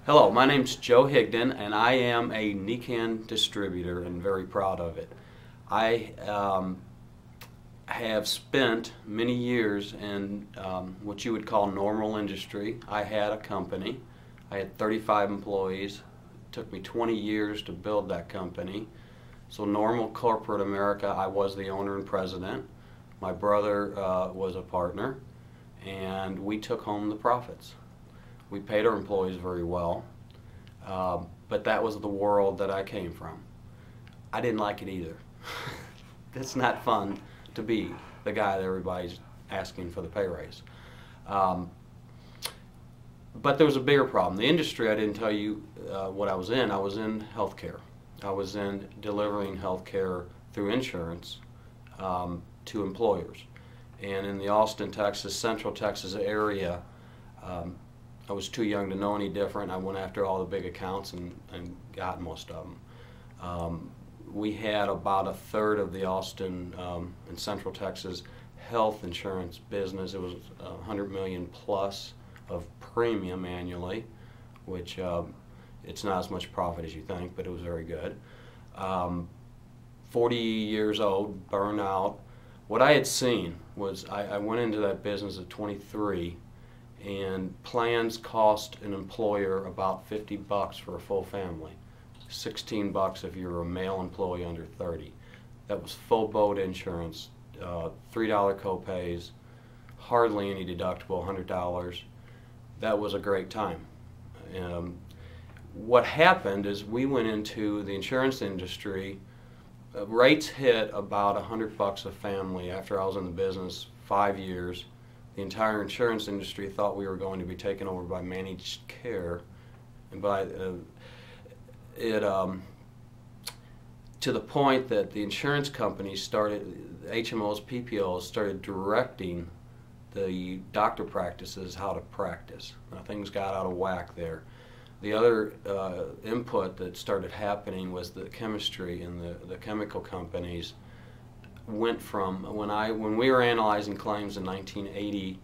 Hello, my name's Joe Higdon, and I am a NECAN distributor and very proud of it. I have spent many years in what you would call normal industry. I had a company. I had 35 employees. It took me 20 years to build that company. So normal corporate America, I was the owner and president. My brother was a partner, and we took home the profits. We paid our employees very well, but that was the world that I came from. I didn't like it either. It's not fun to be the guy that everybody's asking for the pay raise. But there was a bigger problem. The industry, I didn't tell you what I was in. I was in healthcare. I was in delivering healthcare through insurance to employers. And in the Austin, Texas, Central Texas area, I was too young to know any different. I went after all the big accounts and got most of them. We had about a third of the Austin and Central Texas health insurance business. It was $100 million plus of premium annually, which it's not as much profit as you think, but it was very good. 40 years old, burnout. What I had seen was I went into that business at 23, and plans cost an employer about $50 for a full family, $16 if you're a male employee under 30. That was full boat insurance, $3 copays, hardly any deductible, $100. That was a great time. What happened is we went into the insurance industry. Rates hit about $100 a family after I was in the business 5 years. The entire insurance industry thought we were going to be taken over by managed care, and to the point that the insurance companies started, HMOs, PPOs started directing the doctor practices how to practice. Now, things got out of whack there. The other input that started happening was the chemistry, and the chemical companies went from, when we were analyzing claims in 1980,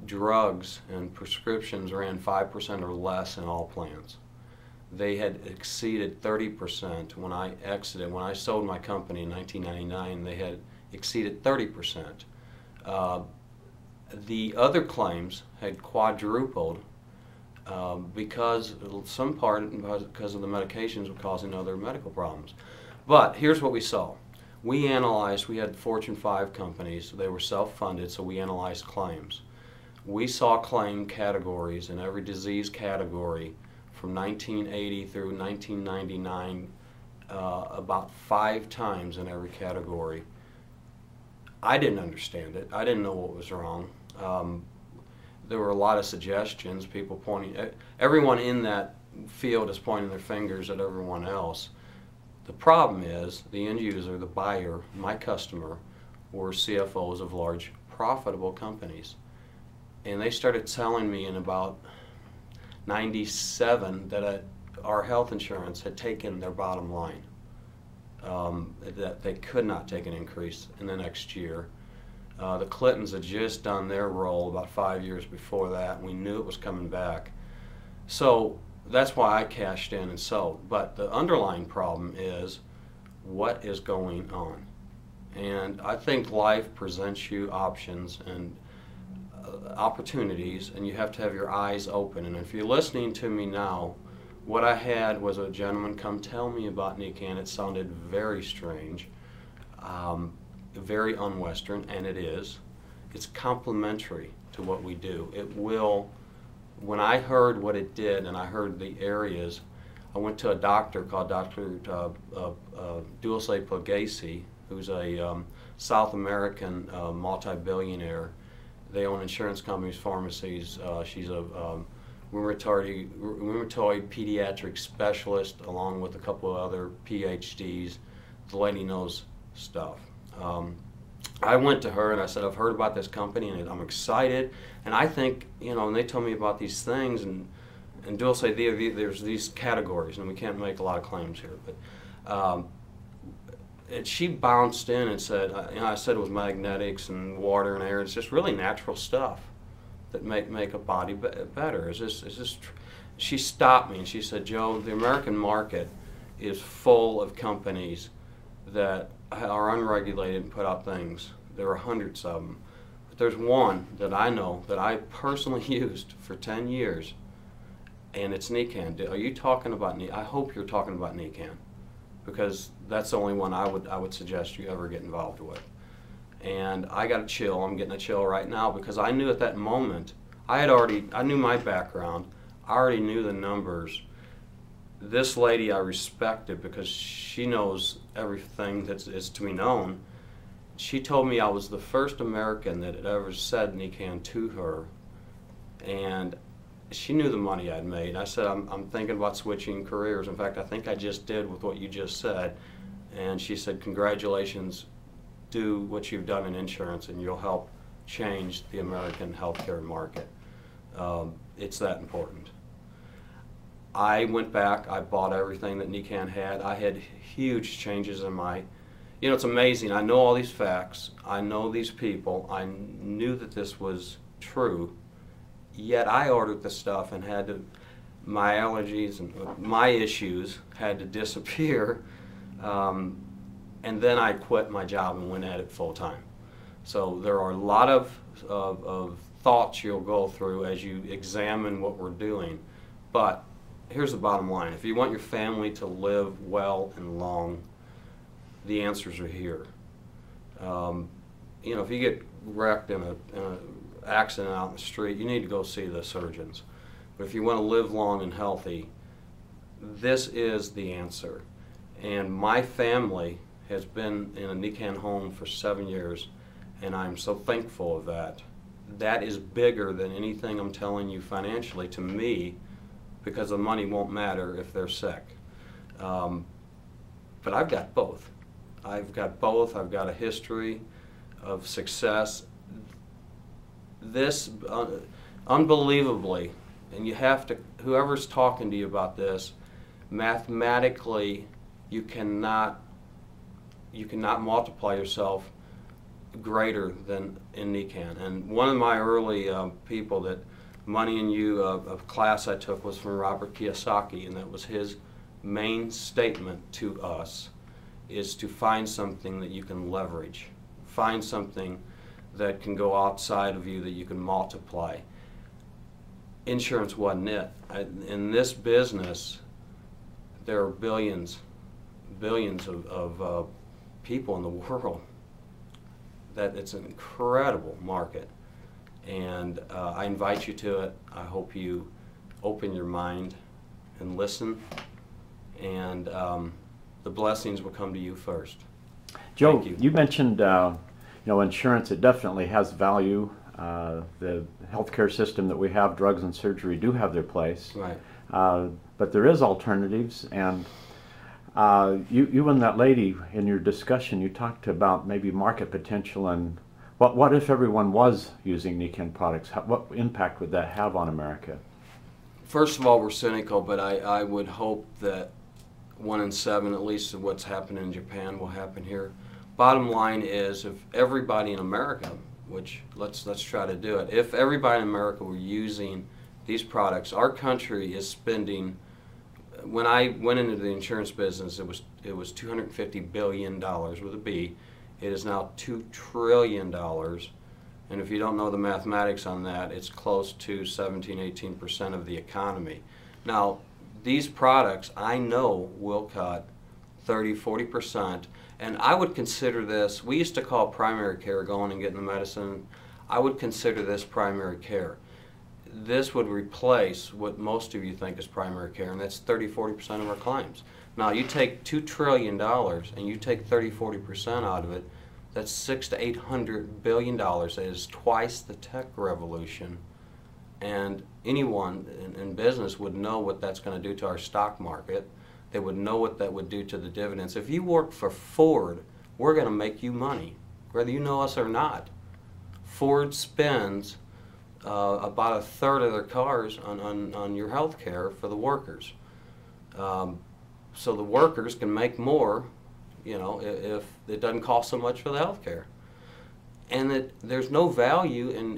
drugs and prescriptions ran 5% or less in all plans. They had exceeded 30% when I exited. When I sold my company in 1999, they had exceeded 30%. The other claims had quadrupled because of the medications were causing other medical problems. But here's what we saw. We analyzed, we had Fortune 5 companies, they were self-funded, so we analyzed claims. We saw claim categories in every disease category from 1980 through 1999, about 5 times in every category. I didn't understand it. I didn't know what was wrong. There were a lot of suggestions, people pointing, everyone in that field is pointing their fingers at everyone else. The problem is the end user, the buyer, my customer, were CFOs of large profitable companies. And they started telling me in about 97 that our health insurance had taken their bottom line, that they could not take an increase in the next year. The Clintons had just done their roll about 5 years before that, and we knew it was coming back. So that's why I cashed in and sold. But the underlying problem is what is going on. And I think life presents you options and opportunities, and you have to have your eyes open. And if you're listening to me now, what I had was a gentleman come tell me about NECAN. It sounded very strange, very un-Western, and it is. It's complementary to what we do. It will. When I heard what it did and I heard the areas, I went to a doctor called Dr. Dulce Pugliese, who's a South American multi-billionaire. They own insurance companies, pharmacies. She's a rheumatoid pediatric specialist along with a couple of other PhDs. The lady knows stuff. I went to her and I said, I've heard about this company and I'm excited, and I think, and they told me about these things, and Dulce, there's these categories, and we can't make a lot of claims here, but and she bounced in and said, I said it was magnetics and water and air. It's just really natural stuff that make a body better. she stopped me and she said, Joe, the American market is full of companies that are unregulated and put out things. There are hundreds of them. But there's one that I know that I personally used for 10 years, and it's Nican. Are you talking about Nican? I hope you're talking about Nican, because that's the only one I would suggest you ever get involved with. And I got a chill. I'm getting a chill right now because I knew at that moment, I knew my background. I already knew the numbers. This lady I respected because she knows everything that is to be known. She told me I was the first American that had ever said Nican to her, and she knew the money I'd made. I said, I'm thinking about switching careers. In fact, I think I just did with what you just said. And she said, congratulations, do what you've done in insurance and you'll help change the American healthcare market. It's that important. I went back, I bought everything that Nican had. I had huge changes in my, it's amazing. I know all these facts, I know these people, I knew that this was true, yet I ordered the stuff and had to, my allergies and my issues had to disappear, and then I quit my job and went at it full time. So there are a lot of thoughts you'll go through as you examine what we're doing, but here's the bottom line. If you want your family to live well and long, the answers are here. If you get wrecked in an accident out in the street, you need to go see the surgeons. But if you want to live long and healthy, this is the answer. And my family has been in a Nican home for 7 years, and I'm so thankful of that. That is bigger than anything I'm telling you financially to me, because the money won't matter if they're sick. But I've got both. I've got a history of success. This, unbelievably, and you have to, whoever's talking to you about this, mathematically, you cannot multiply yourself greater than in Nican. And one of my early people that Money and You, a class I took, was from Robert Kiyosaki, and that was his main statement to us, is to find something that you can leverage. Find something that can go outside of you that you can multiply. Insurance wasn't it. In this business, there are billions of people in the world. That it's an incredible market. And I invite you to it. I hope you open your mind and listen, and the blessings will come to you first. Joe, you mentioned insurance. It definitely has value. The healthcare system that we have, drugs and surgery, do have their place. Right. But there is alternatives, and you and that lady in your discussion, you talked about maybe market potential and what if everyone was using Nican products? What impact would that have on America? First of all, we're cynical, but I would hope that 1 in 7, at least of what's happening in Japan, will happen here. Bottom line is, if everybody in America, which let's try to do it, if everybody in America were using these products, our country is spending. When I went into the insurance business, it was $250 billion with a B. It is now $2 trillion, and if you don't know the mathematics on that, it's close to 17–18% of the economy. Now, these products I know will cut 30–40%, and I would consider this, we used to call primary care going and getting the medicine. I would consider this primary care. This would replace what most of you think is primary care, and that's 30–40% of our claims. Now, you take $2 trillion and you take 30–40% out of it, that's $600 to $800 billion. That is twice the tech revolution. And anyone in business would know what that's going to do to our stock market. They would know what that would do to the dividends. If you work for Ford, we're going to make you money, whether you know us or not. Ford spends about 1/3 of their cars on your health care for the workers. So the workers can make more, if it doesn't cost so much for the health care. And that there's no value in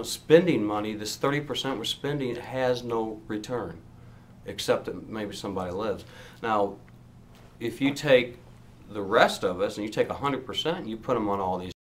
spending money, this 30% we're spending has no return, except that maybe somebody lives. Now, if you take the rest of us and you take 100% and you put them on all these